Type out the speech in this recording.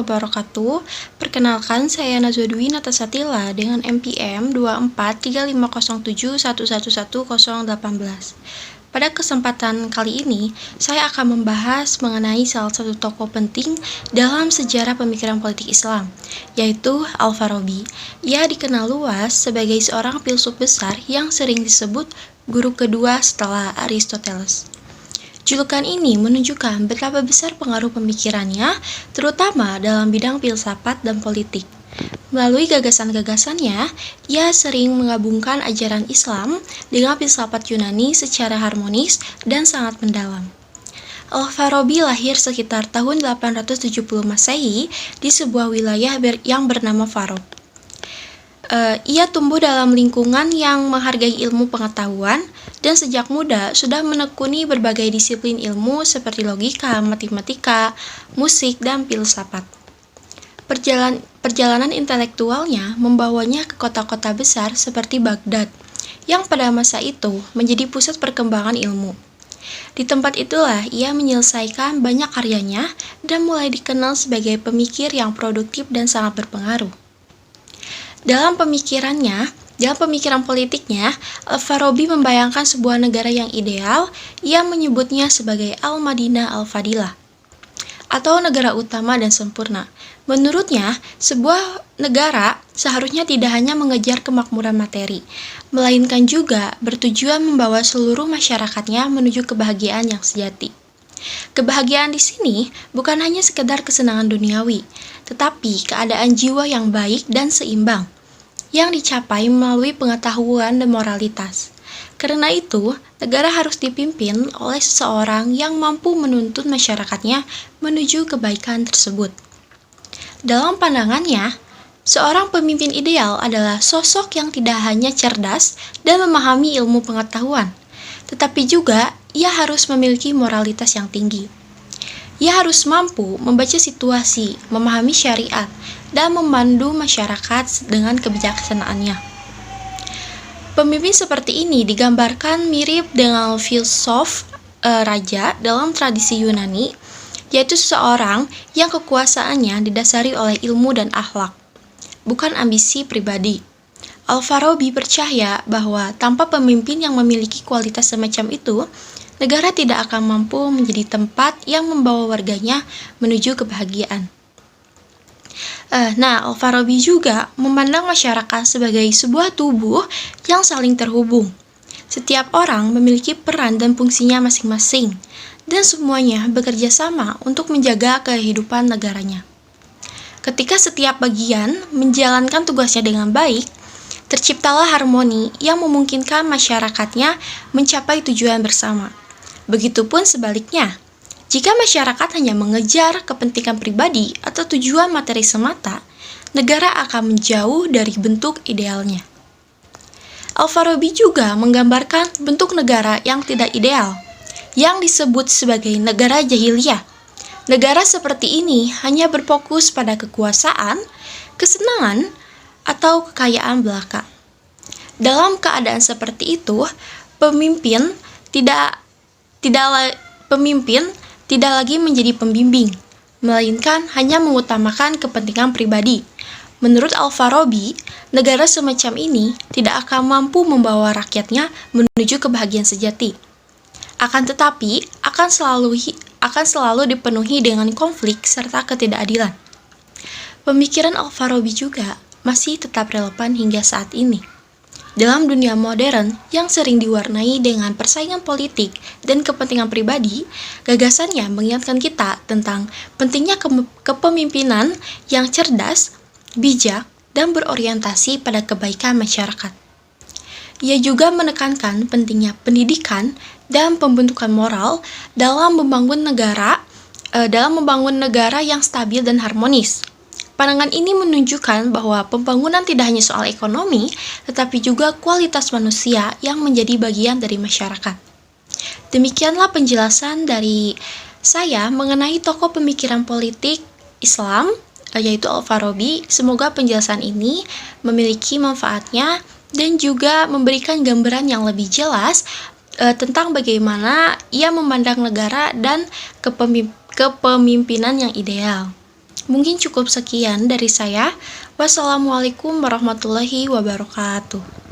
wabarakatuh. Perkenalkan, saya Najwa Dwi Natasatila dengan NPM 243507111018. Pada kesempatan kali ini, saya akan membahas mengenai salah satu tokoh penting dalam sejarah pemikiran politik Islam, yaitu Al-Farabi. Ia dikenal luas sebagai seorang filsuf besar yang sering disebut guru kedua setelah Aristoteles. Julukan ini menunjukkan betapa besar pengaruh pemikirannya, terutama dalam bidang filsafat dan politik. Melalui gagasan-gagasannya, ia sering menggabungkan ajaran Islam dengan filsafat Yunani secara harmonis dan sangat mendalam. Al-Farabi lahir sekitar tahun 870 Masehi di sebuah wilayah yang bernama Faro. Ia tumbuh dalam lingkungan yang menghargai ilmu pengetahuan dan sejak muda sudah menekuni berbagai disiplin ilmu seperti logika, matematika, musik, dan filsafat. Perjalanan intelektualnya membawanya ke kota-kota besar seperti Baghdad, yang pada masa itu menjadi pusat perkembangan ilmu. Di tempat itulah ia menyelesaikan banyak karyanya dan mulai dikenal sebagai pemikir yang produktif dan sangat berpengaruh. Dalam pemikiran politiknya, Al-Farabi membayangkan sebuah negara yang ideal. Ia menyebutnya sebagai Al-Madinah Al-Fadilah, atau negara utama dan sempurna. Menurutnya, sebuah negara seharusnya tidak hanya mengejar kemakmuran materi, melainkan juga bertujuan membawa seluruh masyarakatnya menuju kebahagiaan yang sejati. Kebahagiaan di sini bukan hanya sekedar kesenangan duniawi, tetapi keadaan jiwa yang baik dan seimbang, yang dicapai melalui pengetahuan dan moralitas. Karena itu, negara harus dipimpin oleh seseorang yang mampu menuntun masyarakatnya menuju kebaikan tersebut. Dalam pandangannya, seorang pemimpin ideal adalah sosok yang tidak hanya cerdas dan memahami ilmu pengetahuan, tetapi juga ia harus memiliki moralitas yang tinggi. Ia harus mampu membaca situasi, memahami syariat, dan memandu masyarakat dengan kebijaksanaannya. Pemimpin seperti ini digambarkan mirip dengan filsuf raja dalam tradisi Yunani, yaitu seseorang yang kekuasaannya didasari oleh ilmu dan akhlak, bukan ambisi pribadi. Al-Farabi percaya bahwa tanpa pemimpin yang memiliki kualitas semacam itu, negara tidak akan mampu menjadi tempat yang membawa warganya menuju kebahagiaan. Al-Farabi juga memandang masyarakat sebagai sebuah tubuh yang saling terhubung. Setiap orang memiliki peran dan fungsinya masing-masing, dan semuanya bekerja sama untuk menjaga kehidupan negaranya. Ketika setiap bagian menjalankan tugasnya dengan baik, terciptalah harmoni yang memungkinkan masyarakatnya mencapai tujuan bersama. Begitupun sebaliknya, jika masyarakat hanya mengejar kepentingan pribadi atau tujuan materi semata, negara akan menjauh dari bentuk idealnya. Al-Farabi juga menggambarkan bentuk negara yang tidak ideal, yang disebut sebagai negara jahiliyah. Negara seperti ini hanya berfokus pada kekuasaan, kesenangan, atau kekayaan belaka. Dalam keadaan seperti itu, pemimpin tidak lagi menjadi pembimbing, melainkan hanya mengutamakan kepentingan pribadi. Menurut Al-Farabi, negara semacam ini tidak akan mampu membawa rakyatnya menuju kebahagiaan sejati. Akan tetapi, akan selalu dipenuhi dengan konflik serta ketidakadilan. Pemikiran Al-Farabi juga masih tetap relevan hingga saat ini. Dalam dunia modern yang sering diwarnai dengan persaingan politik dan kepentingan pribadi, gagasannya mengingatkan kita tentang pentingnya kepemimpinan yang cerdas, bijak, dan berorientasi pada kebaikan masyarakat. Ia juga menekankan pentingnya pendidikan dan pembentukan moral dalam membangun negara yang stabil dan harmonis. Pandangan ini menunjukkan bahwa pembangunan tidak hanya soal ekonomi, tetapi juga kualitas manusia yang menjadi bagian dari masyarakat. Demikianlah penjelasan dari saya mengenai tokoh pemikiran politik Islam, yaitu Al-Farabi. Semoga penjelasan ini memiliki manfaatnya dan juga memberikan gambaran yang lebih jelas tentang bagaimana ia memandang negara dan kepemimpinan yang ideal. Mungkin cukup sekian dari saya. Wassalamualaikum warahmatullahi wabarakatuh.